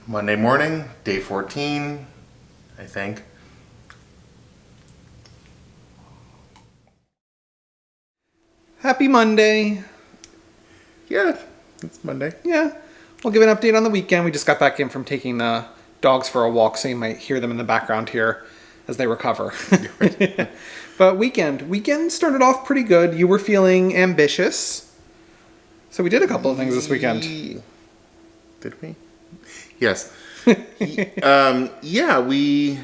Monday morning, day 14, I think. Happy Monday. Yeah, it's Monday. Yeah, we'll give an update on the weekend. We just got back in from taking the dogs for a walk, so you might hear them in the background here as they recover. But weekend started off pretty good. You were feeling ambitious, so we did a couple of things this weekend. Did we? Yes. Yeah, we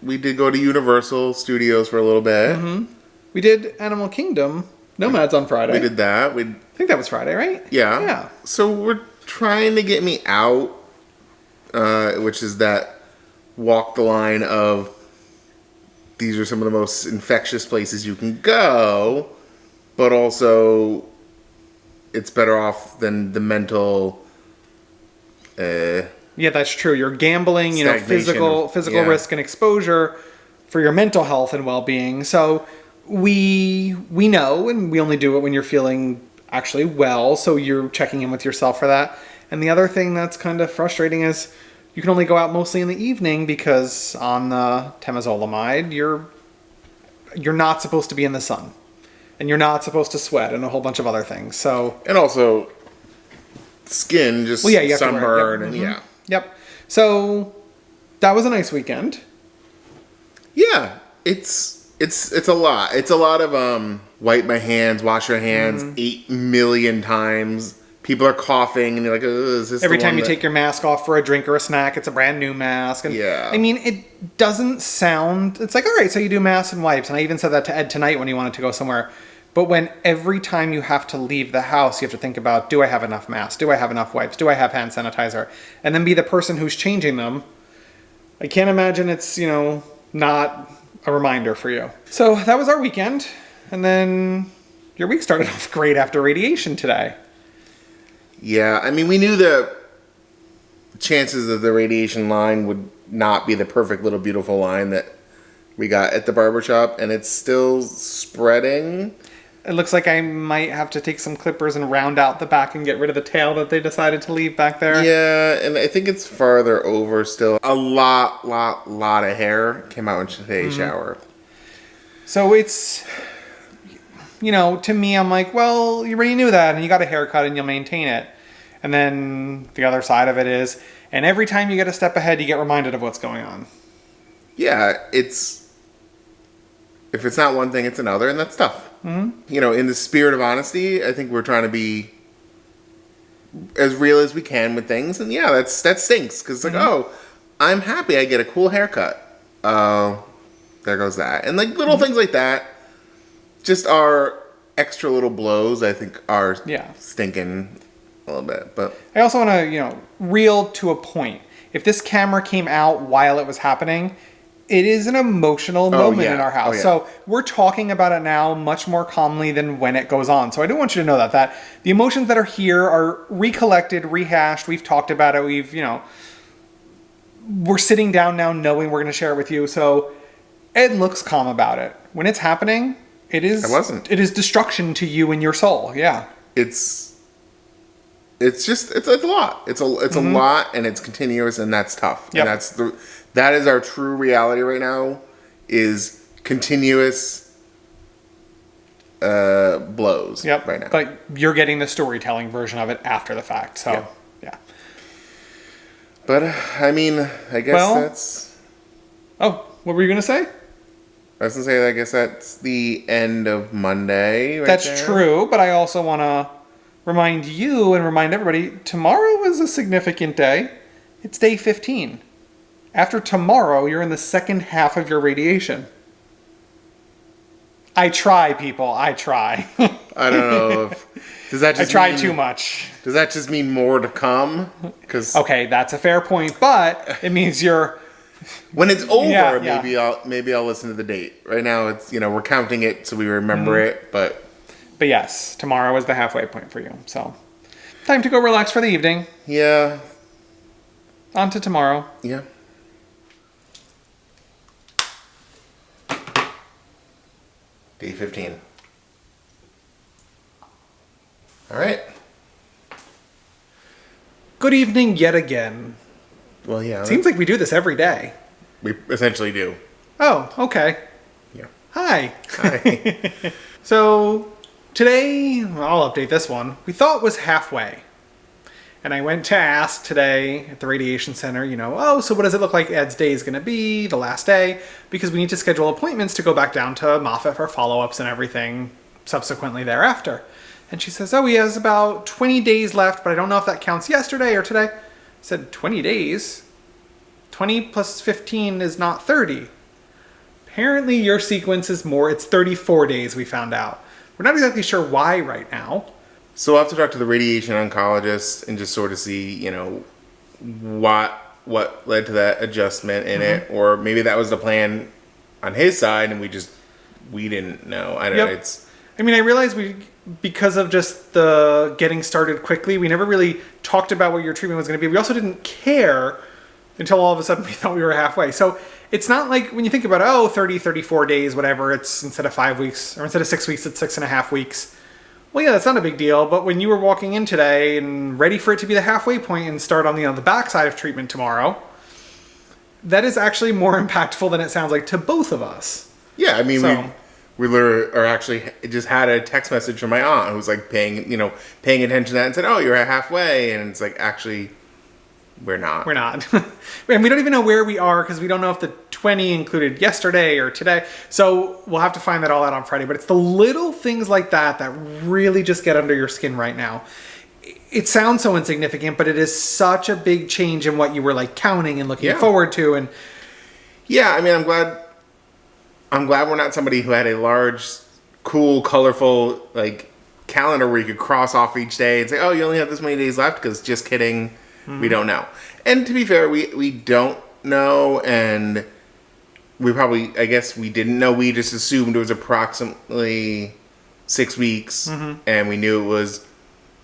did go to Universal Studios for a little bit. Mm-hmm. We did Animal Kingdom Nomads on Friday. We did that. I think that was Friday, right? Yeah. Yeah. So we're trying to get me out, which is that walk the line of these are some of the most infectious places you can go, but also it's better off than the mental. Yeah, that's true. You're gambling, physical risk and exposure for your mental health and well-being. So we know, and we only do it when you're feeling actually well. So you're checking in with yourself for that. And the other thing that's kind of frustrating is you can only go out mostly in the evening because on the temozolomide, you're not supposed to be in the sun, and you're not supposed to sweat and a whole bunch of other things. So and also skin, just sunburn, and mm-hmm. Yep. So that was a nice weekend. Yeah, it's a lot. It's a lot of wipe my hands, wash your hands 8 million times. People are coughing, and you're like, is this every time you take your mask off for a drink or a snack, it's a brand new mask. And yeah. I mean, it doesn't sound. It's like, all right, so you do masks and wipes, and I even said that to Ed tonight when he wanted to go somewhere. But when every time you have to leave the house, you have to think about, do I have enough masks? Do I have enough wipes? Do I have hand sanitizer? And then be the person who's changing them. I can't imagine it's, not a reminder for you. So that was our weekend. And then your week started off great after radiation today. Yeah, I mean, we knew the chances of the radiation line would not be the perfect little beautiful line that we got at the barbershop, and it's still spreading. It looks like I might have to take some clippers and round out the back and get rid of the tail that they decided to leave back there. Yeah, and I think it's farther over still. A lot of hair came out in today's shower. So it's, to me, I'm like, well, you already knew that, and you got a haircut, and you'll maintain it. And then the other side of it is, and every time you get a step ahead, you get reminded of what's going on. Yeah, if it's not one thing, it's another, and that's tough. Mm-hmm. In the spirit of honesty, I think we're trying to be as real as we can with things, and yeah, that stinks because I'm happy I get a cool haircut. There goes that, and like little things like that, just are extra little blows. I think are stinking a little bit, but I also want to reel to a point. If this camera came out while it was happening, it is an emotional moment in our house. Yeah. So we're talking about it now much more calmly than when it goes on. So I do want you to know that the emotions that are here are recollected, rehashed. We've talked about it. We're sitting down now knowing we're going to share it with you. So Ed looks calm about it. When it's happening, it is destruction to you and your soul. Yeah. It's a lot. It's a lot, and it's continuous, and that's tough. Yep. And that is our true reality right now, is continuous blows. Yep. Right now. But you're getting the storytelling version of it after the fact. So yeah. But I mean, I guess that's. Oh, what were you gonna say? I was gonna say, I guess that's the end of Monday. That's true, but I also want to remind you and remind everybody, tomorrow is a significant day. It's day 15. After tomorrow, you're in the second half of your radiation. I try, people. I try. I don't know. Does that just I try too much. Does that just mean more to come? Okay, that's a fair point, but it means you're... When it's over, maybe I'll listen to the date. Right now, it's we're counting it so we remember it, but... But yes, tomorrow is the halfway point for you. So, time to go relax for the evening. Yeah. On to tomorrow. Yeah. Day 15. All right. Good evening yet again. Well, yeah. Seems like we do this every day. We essentially do. Oh, okay. Yeah. Hi. Hi. So today, I'll update this one. We thought was halfway. And I went to ask today at the radiation center, so what does it look like Ed's day is going to be, the last day? Because we need to schedule appointments to go back down to Moffitt for follow-ups and everything subsequently thereafter. And she says, he has about 20 days left, but I don't know if that counts yesterday or today. I said, 20 days? 20 plus 15 is not 30. Apparently your sequence is more, it's 34 days, we found out. We're not exactly sure why right now. So we'll have to talk to the radiation oncologist and just sort of see, what led to that adjustment in it. Or maybe that was the plan on his side and we didn't know. I don't know. I realized because of just the getting started quickly, we never really talked about what your treatment was going to be. We also didn't care until all of a sudden we thought we were halfway. So it's not like when you think about, 30, 34 days, whatever, it's instead of 5 weeks, or instead of 6 weeks, it's 6.5 weeks. Well, yeah, that's not a big deal, but when you were walking in today and ready for it to be the halfway point and start on the backside of treatment tomorrow, that is actually more impactful than it sounds like to both of us. Yeah, we literally are actually just had a text message from my aunt who's like paying attention to that and said, you're at halfway, and it's like, actually, we're not. We're not. And we don't even know where we are because we don't know if the 20 included yesterday or today. So we'll have to find that all out on Friday. But it's the little things like that that really just get under your skin right now. It sounds so insignificant, but it is such a big change in what you were like counting and looking forward to. And yeah, I'm glad we're not somebody who had a large, cool, colorful calendar where you could cross off each day and say, you only have this many days left, because just kidding. We don't know. And to be fair, we don't know, and we probably, I guess we didn't know. We just assumed it was approximately 6 weeks, and we knew it was,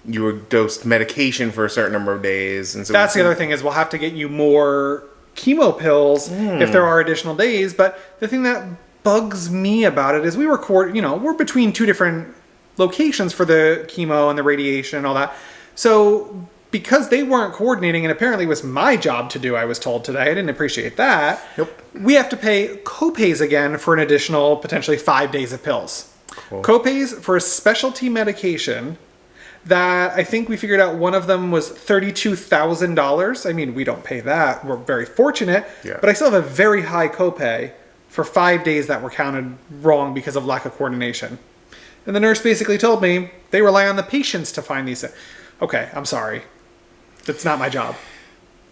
you were dosed medication for a certain number of days. And so that's the other thing, is we'll have to get you more chemo pills if there are additional days. But the thing that bugs me about it is we record, we're between two different locations for the chemo and the radiation and all that. So because they weren't coordinating, and apparently it was my job to do, I was told today. I didn't appreciate that. Nope. We have to pay copays again for an additional potentially 5 days of pills. Cool. Copays for a specialty medication that I think we figured out one of them was $32,000. We don't pay that. We're very fortunate. Yeah. But I still have a very high copay for 5 days that were counted wrong because of lack of coordination. And the nurse basically told me they rely on the patients to find these things. Okay, I'm sorry. That's not my job.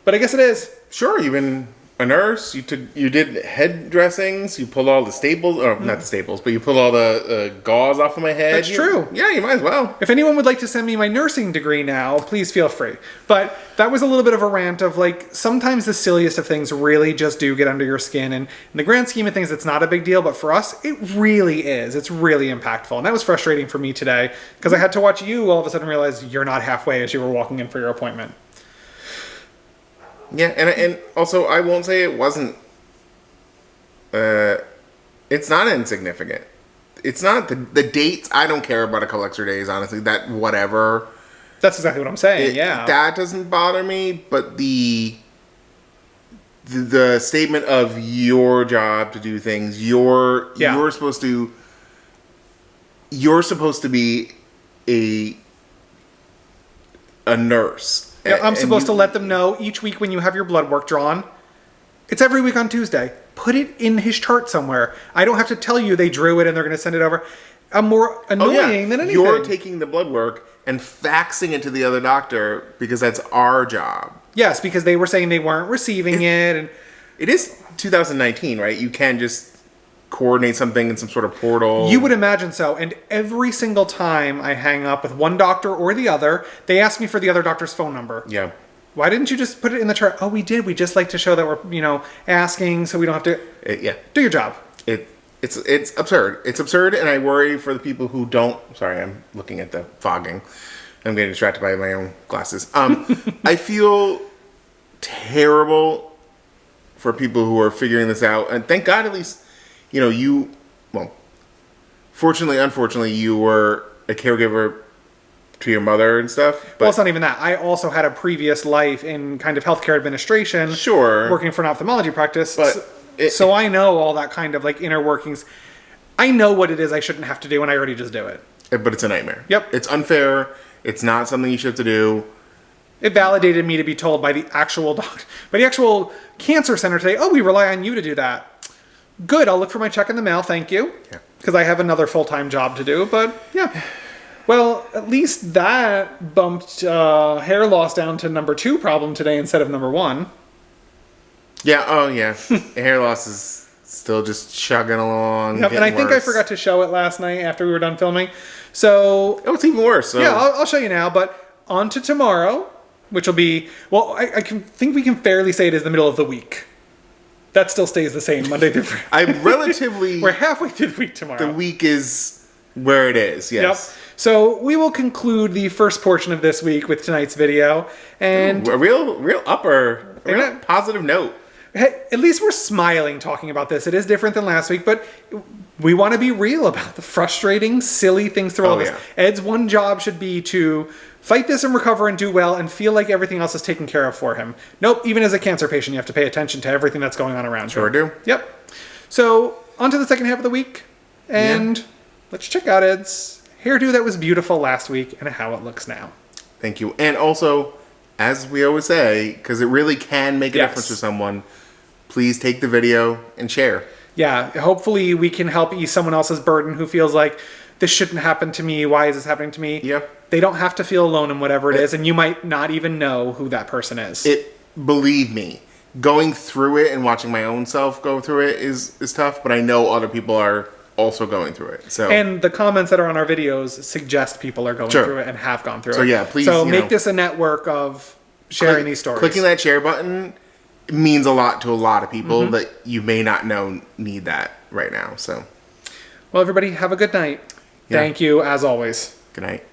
But I guess it is. Sure, you've been a nurse. You did head dressings. You pulled all the staples, or not the staples, but you pulled all the gauze off of my head. That's true. Yeah, you might as well. If anyone would like to send me my nursing degree now, please feel free. But that was a little bit of a rant of sometimes the silliest of things really just do get under your skin. And in the grand scheme of things, it's not a big deal. But for us, it really is. It's really impactful. And that was frustrating for me today because I had to watch you all of a sudden realize you're not halfway as you were walking in for your appointment. Yeah, and also I won't say it wasn't. It's not insignificant. It's not the dates. I don't care about a couple extra days, honestly. That whatever. That's exactly what I'm saying. Yeah, that doesn't bother me. But the statement of your job to do things, you're supposed to be a nurse. Yeah, I'm supposed to let them know each week when you have your blood work drawn. It's every week on Tuesday. Put it in his chart somewhere. I don't have to tell you they drew it and they're going to send it over. I'm more annoying than anything. You're taking the blood work and faxing it to the other doctor because that's our job. Yes, because they were saying they weren't receiving it. And it is 2019, right? You can just coordinate something in some sort of portal. You would imagine so. And every single time I hang up with one doctor or the other, they ask me for the other doctor's phone number. Yeah. Why didn't you just put it in the chart? Oh, we did. We just like to show that we're, asking so we don't have to do your job. It's absurd. It's absurd, and I worry for the people who don't. Sorry, I'm looking at the fogging. I'm getting distracted by my own glasses. I feel terrible for people who are figuring this out, and thank God at least, fortunately, unfortunately, you were a caregiver to your mother and stuff. But Well, it's not even that. I also had a previous life in kind of healthcare administration. Sure. Working for an ophthalmology practice. But so I know all that kind of like inner workings. I know what it is I shouldn't have to do, and I already just do it. But it's a nightmare. Yep. It's unfair. It's not something you should have to do. It validated me to be told by the actual by the actual cancer center today, oh, we rely on you to do that. Good, I'll look for my check in the mail, thank you. Yeah. Because I have another full-time job to do, but yeah. Well, at least that bumped hair loss down to number 2 problem today instead of number 1. Yeah, oh yeah. Hair loss is still just chugging along. Yep, and I think I forgot to show it last night after we were done filming. So... Oh, it's even worse. So. Yeah, I'll show you now, but on to tomorrow, which will be... Well, I think we can fairly say it is the middle of the week. That still stays the same Monday through Friday. I'm relatively... We're halfway through the week tomorrow. The week is where it is, yes. Yep. So we will conclude the first portion of this week with tonight's video. And a real positive note. Hey, at least we're smiling talking about this. It is different than last week, but we want to be real about the frustrating, silly things through all this. Yeah. Ed's one job should be to fight this and recover and do well and feel like everything else is taken care of for him. Nope, even as a cancer patient, you have to pay attention to everything that's going on around you. Sure do. Yep. So, on to the second half of the week, and let's check out Ed's hairdo that was beautiful last week and how it looks now. Thank you. And also, as we always say, because it really can make a difference to someone, please take the video and share. Yeah, hopefully we can help ease someone else's burden who feels like, this shouldn't happen to me, why is this happening to me? Yeah. They don't have to feel alone in whatever it is, and you might not even know who that person is. Believe me, going through it and watching my own self go through it is tough, but I know other people are also going through it. So and the comments that are on our videos suggest people are going through it and have gone through it. So yeah, please. So make this a network of sharing these stories. Clicking that share button means a lot to a lot of people that you may not know need that right now. So, well, everybody, have a good night. Yeah. Thank you, as always. Good night.